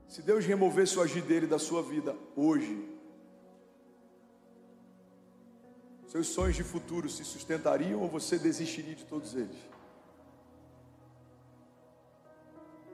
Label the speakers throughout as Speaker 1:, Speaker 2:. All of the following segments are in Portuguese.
Speaker 1: Se Deus removesse o agir dele da sua vida hoje, seus sonhos de futuro se sustentariam ou você desistiria de todos eles?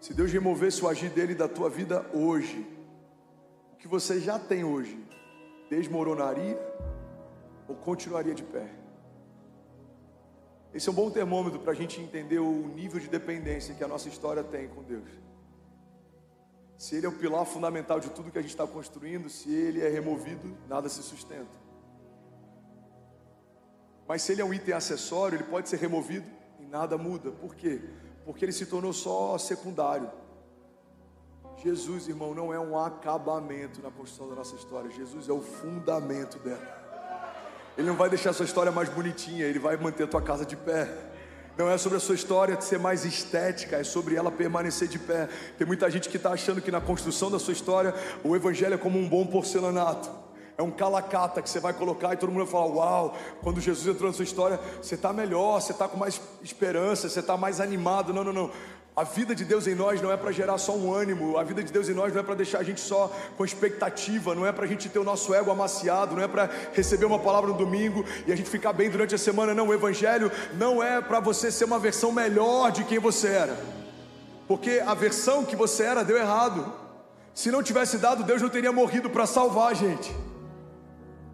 Speaker 1: Se Deus removesse o agir dele da tua vida hoje, o que você já tem hoje, desmoronaria ou continuaria de pé? Esse é um bom termômetro para a gente entender o nível de dependência que a nossa história tem com Deus. Se Ele é o pilar fundamental de tudo que a gente está construindo, se Ele é removido, nada se sustenta. Mas se Ele é um item acessório, Ele pode ser removido e nada muda. Por quê? Porque Ele se tornou só secundário. Jesus, irmão, não é um acabamento na construção da nossa história. Jesus é o fundamento dela. Ele não vai deixar a sua história mais bonitinha, Ele vai manter a tua casa de pé. Não é sobre a sua história ser mais estética, é sobre ela permanecer de pé. Tem muita gente que está achando que na construção da sua história o Evangelho é como um bom porcelanato. É um calacata que você vai colocar e todo mundo vai falar: uau, quando Jesus entrou na sua história, você está melhor, você está com mais esperança, você está mais animado. Não, não, não. A vida de Deus em nós não é para gerar só um ânimo. A vida de Deus em nós não é para deixar a gente só com expectativa. Não é para a gente ter o nosso ego amaciado. Não é para receber uma palavra no domingo e a gente ficar bem durante a semana. Não, o Evangelho não é para você ser uma versão melhor de quem você era, porque a versão que você era deu errado. Se não tivesse dado, Deus não teria morrido para salvar a gente.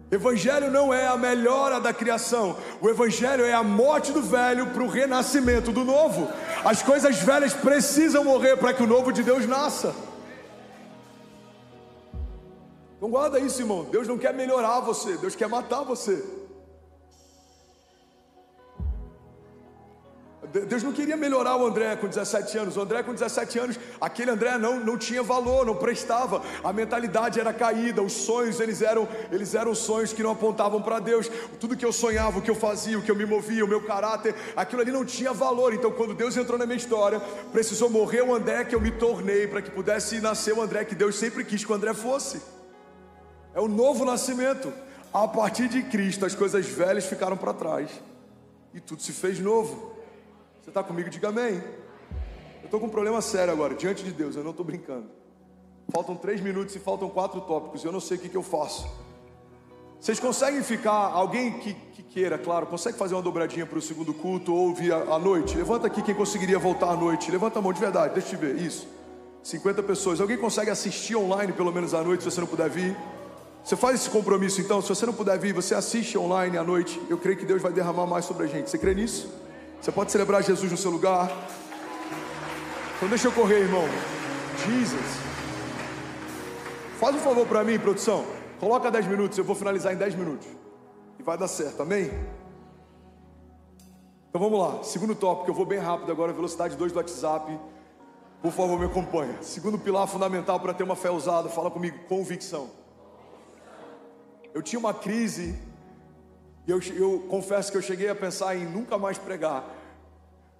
Speaker 1: Evangelho não é a melhora da criação. O Evangelho é a morte do velho para o renascimento do novo. As coisas velhas precisam morrer para que o novo de Deus nasça. Então guarda isso, irmão. Deus não quer melhorar você, Deus quer matar você. Deus não queria melhorar o André com 17 anos. O André com 17 anos, aquele André não tinha valor, não prestava. A mentalidade era caída, os sonhos eles eram sonhos que não apontavam para Deus. Tudo que eu sonhava, o que eu fazia, o que eu me movia, o meu caráter, aquilo ali não tinha valor. Então quando Deus entrou na minha história, precisou morrer o André que eu me tornei, para que pudesse nascer o André que Deus sempre quis que o André fosse. É o novo nascimento. A partir de Cristo as coisas velhas ficaram para trás e tudo se fez novo. Você está comigo? Diga amém. Eu estou com um problema sério agora, diante de Deus, eu não estou brincando. Faltam 3 minutos e faltam 4 tópicos, eu não sei o que eu faço. Vocês conseguem ficar, alguém que queira, claro, consegue fazer uma dobradinha para o segundo culto ou vir à noite? Levanta aqui quem conseguiria voltar à noite, levanta a mão de verdade, deixa eu te ver, isso. 50 pessoas, alguém consegue assistir online pelo menos à noite, se você não puder vir? Você faz esse compromisso então, se você não puder vir, você assiste online à noite. Eu creio que Deus vai derramar mais sobre a gente, você crê nisso? Você pode celebrar Jesus no seu lugar? Então deixa eu correr, irmão. Jesus. Faz um favor para mim, produção. Coloca 10 minutos, eu vou finalizar em 10 minutos. E vai dar certo, amém? Então vamos lá, segundo tópico, eu vou bem rápido agora, velocidade 2 do WhatsApp. Por favor, me acompanha. Segundo pilar fundamental para ter uma fé ousada, fala comigo, convicção. Eu tinha uma crise... Eu confesso que eu cheguei a pensar em nunca mais pregar.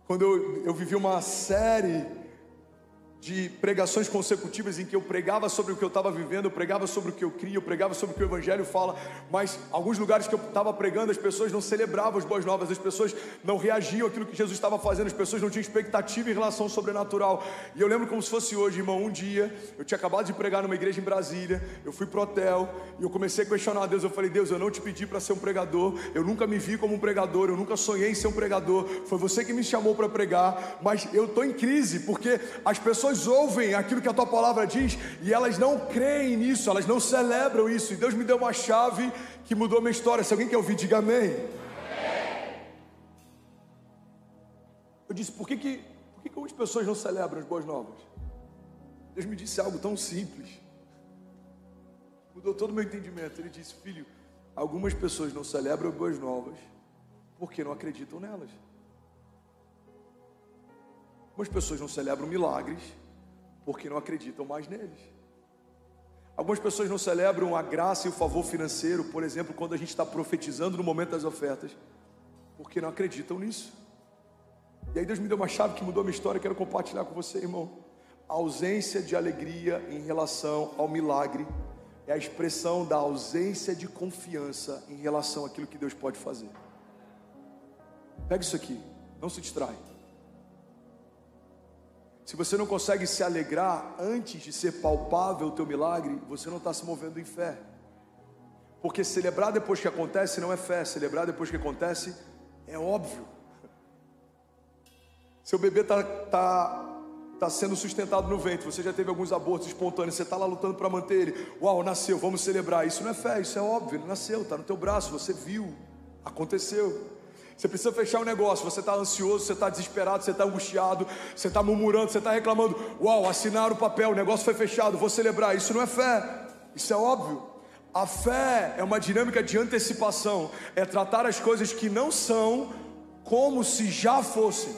Speaker 1: Quando eu vivi uma série de pregações consecutivas em que eu pregava sobre o que eu estava vivendo, eu pregava sobre o que eu cria, eu pregava sobre o que o Evangelho fala, mas alguns lugares que eu estava pregando, as pessoas não celebravam as boas novas, as pessoas não reagiam àquilo que Jesus estava fazendo, as pessoas não tinham expectativa em relação ao sobrenatural. E eu lembro como se fosse hoje, irmão, um dia, eu tinha acabado de pregar numa igreja em Brasília, eu fui pro hotel, e eu comecei a questionar a Deus, eu falei: Deus, eu não te pedi para ser um pregador, eu nunca me vi como um pregador, eu nunca sonhei em ser um pregador, foi você que me chamou para pregar, mas eu estou em crise, porque as pessoas ouvem aquilo que a tua palavra diz e elas não creem nisso, elas não celebram isso. E Deus me deu uma chave que mudou a minha história. Se alguém quer ouvir, diga amém. Eu disse: por que algumas pessoas não celebram as boas novas? Deus me disse algo tão simples, mudou todo o meu entendimento. Ele disse: filho, algumas pessoas não celebram as boas novas porque não acreditam nelas. Algumas pessoas não celebram milagres porque não acreditam mais neles. Algumas pessoas não celebram a graça e o favor financeiro, por exemplo, quando a gente está profetizando no momento das ofertas, porque não acreditam nisso. E aí Deus me deu uma chave que mudou a minha história, quero compartilhar com você, irmão. A ausência de alegria em relação ao milagre é a expressão da ausência de confiança em relação àquilo que Deus pode fazer. Pega isso aqui, não se distrai. Se você não consegue se alegrar antes de ser palpável o teu milagre, você não está se movendo em fé. Porque celebrar depois que acontece não é fé, celebrar depois que acontece é óbvio. Seu bebê está sendo sustentado no ventre, você já teve alguns abortos espontâneos, você está lá lutando para manter ele. Uau, nasceu, vamos celebrar. Isso não é fé, isso é óbvio, ele nasceu, está no teu braço, você viu, aconteceu. Você precisa fechar o negócio, você está ansioso, você está desesperado, você está angustiado, você está murmurando, você está reclamando. Uau, assinaram o papel, o negócio foi fechado, vou celebrar. Isso não é fé, isso é óbvio. A fé é uma dinâmica de antecipação, é tratar as coisas que não são como se já fossem.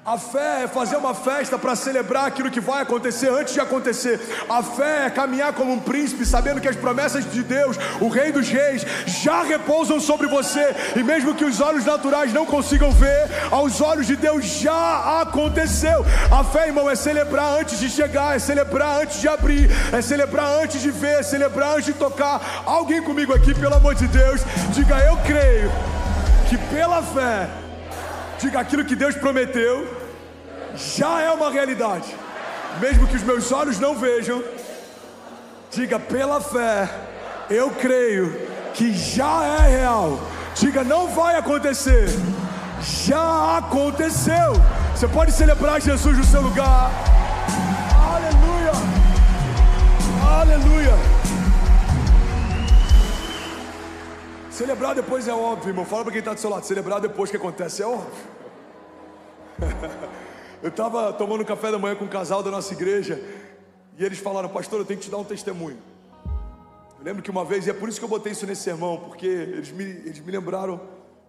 Speaker 1: A fé é fazer uma festa para celebrar aquilo que vai acontecer antes de acontecer. A fé é caminhar como um príncipe, sabendo que as promessas de Deus, o Rei dos Reis, já repousam sobre você. E mesmo que os olhos naturais não consigam ver, aos olhos de Deus já aconteceu. A fé, irmão, é celebrar antes de chegar, é celebrar antes de abrir, é celebrar antes de ver, é celebrar antes de tocar. Alguém comigo aqui, pelo amor de Deus, diga: eu creio que pela fé, diga, aquilo que Deus prometeu já é uma realidade. Mesmo que os meus olhos não vejam, diga: pela fé, eu creio que já é real. Diga: não vai acontecer, já aconteceu. Você pode celebrar Jesus no seu lugar. Aleluia, aleluia. Celebrar depois é óbvio, irmão. Fala para quem está do seu lado: celebrar depois que acontece é óbvio. Eu estava tomando café da manhã com um casal da nossa igreja e eles falaram: pastor, eu tenho que te dar um testemunho. Eu lembro que uma vez, e é por isso que eu botei isso nesse sermão, porque eles me lembraram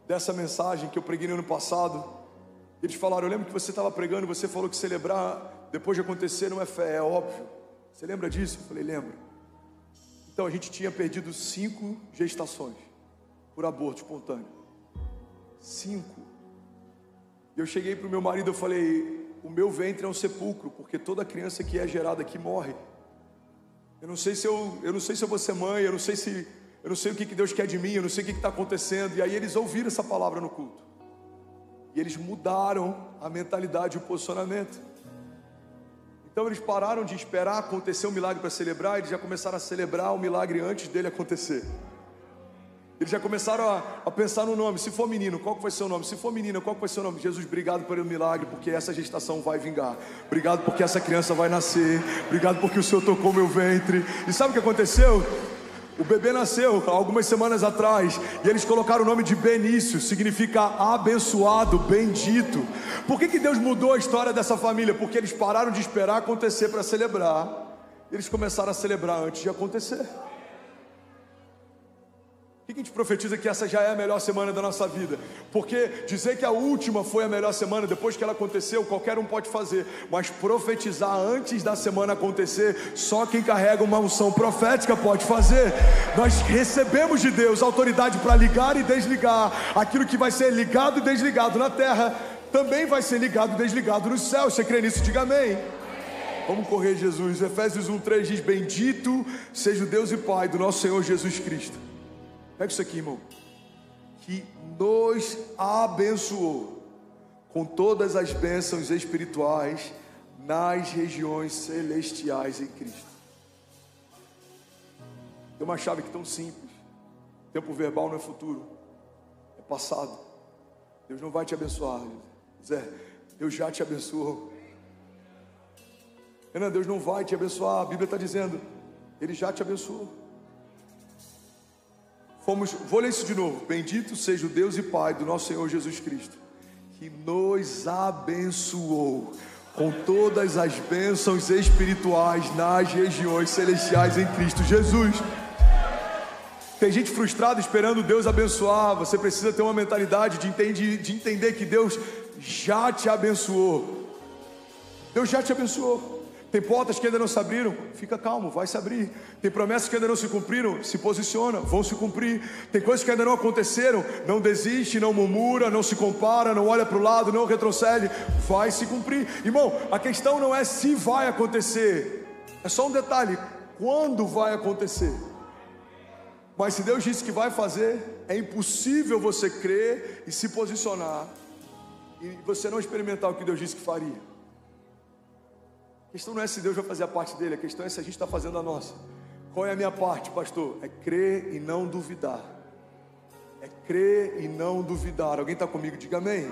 Speaker 1: dessa mensagem que eu preguei no ano passado. Eles falaram: eu lembro que você estava pregando e você falou que celebrar depois de acontecer não é fé, é óbvio. Você lembra disso? Eu falei: lembro. Então a gente tinha perdido 5 gestações por aborto espontâneo. 5. E eu cheguei para o meu marido e falei: o meu ventre é um sepulcro, porque toda criança que é gerada aqui morre. Eu não sei se eu vou ser mãe, eu não sei o que Deus quer de mim, eu não sei o que está acontecendo. E aí eles ouviram essa palavra no culto. E eles mudaram a mentalidade e o posicionamento. Então eles pararam de esperar acontecer um milagre para celebrar, eles já começaram a celebrar o milagre antes dele acontecer. Eles já começaram a pensar no nome. Se for menino, qual que vai ser o nome? Se for menina, qual que vai ser o nome? Jesus, obrigado pelo milagre, porque essa gestação vai vingar. Obrigado porque essa criança vai nascer. Obrigado porque o Senhor tocou meu ventre. E sabe o que aconteceu? O bebê nasceu há algumas semanas atrás e eles colocaram o nome de Benício, significa abençoado, bendito. Por que Deus mudou a história dessa família? Porque eles pararam de esperar acontecer para celebrar. Eles começaram a celebrar antes de acontecer. O que a gente profetiza? Que essa já é a melhor semana da nossa vida. Porque dizer que a última foi a melhor semana, depois que ela aconteceu, qualquer um pode fazer. Mas profetizar antes da semana acontecer, só quem carrega uma unção profética pode fazer. Nós recebemos de Deus autoridade para ligar e desligar. Aquilo que vai ser ligado e desligado na terra, também vai ser ligado e desligado nos céus. Você crê nisso? Diga amém. Vamos correr, Jesus. Efésios 1:3 diz: bendito seja o Deus e Pai do nosso Senhor Jesus Cristo. Pega isso aqui, irmão. Que nos abençoou com todas as bênçãos espirituais nas regiões celestiais em Cristo. Tem uma chave que é tão simples. Tempo verbal não é futuro, é passado. Deus não vai te abençoar, Zé. Deus já te abençoou. Renan, Deus não vai te abençoar. A Bíblia está dizendo: Ele já te abençoou. Vou ler isso de novo. Bendito seja o Deus e Pai do nosso Senhor Jesus Cristo, que nos abençoou com todas as bênçãos espirituais nas regiões celestiais em Cristo Jesus. Tem gente frustrada esperando Deus abençoar. Você precisa ter uma mentalidade de entender que Deus já te abençoou. Deus já te abençoou. Tem portas que ainda não se abriram, fica calmo, vai se abrir. Tem promessas que ainda não se cumpriram, se posiciona, vão se cumprir. Tem coisas que ainda não aconteceram, não desiste, não murmura, não se compara, não olha para o lado, não retrocede, vai se cumprir. Irmão, a questão não é se vai acontecer, é só um detalhe: quando vai acontecer. Mas se Deus disse que vai fazer, é impossível você crer e se posicionar e você não experimentar o que Deus disse que faria. questão não é se Deus vai fazer a parte dele, a questão é se a gente está fazendo a nossa. Qual é a minha parte, pastor? É crer e não duvidar. É crer e não duvidar. Alguém está comigo? Diga amém.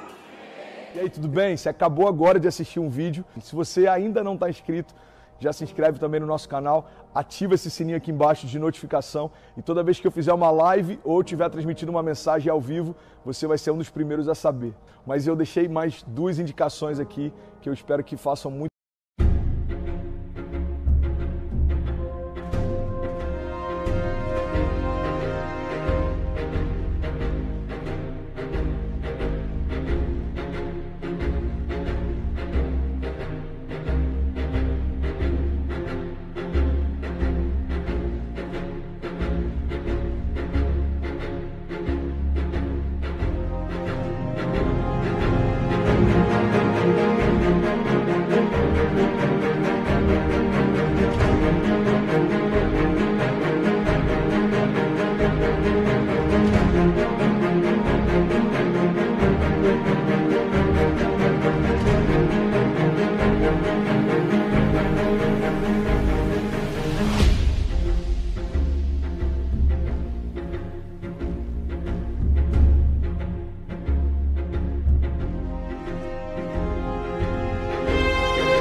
Speaker 2: E aí, tudo bem? Você acabou agora de assistir um vídeo. Se você ainda não está inscrito, já se inscreve também no nosso canal, ativa esse sininho aqui embaixo de notificação e toda vez que eu fizer uma live ou estiver transmitindo uma mensagem ao vivo, você vai ser um dos primeiros a saber. Mas eu deixei mais 2 indicações aqui que eu espero que façam muito.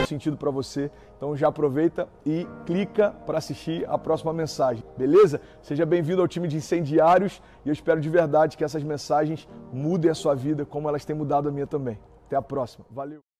Speaker 2: Sentido para você, então já aproveita e clica para assistir a próxima mensagem, beleza? Seja bem-vindo ao time de incendiários e eu espero de verdade que essas mensagens mudem a sua vida como elas têm mudado a minha também. Até a próxima, valeu!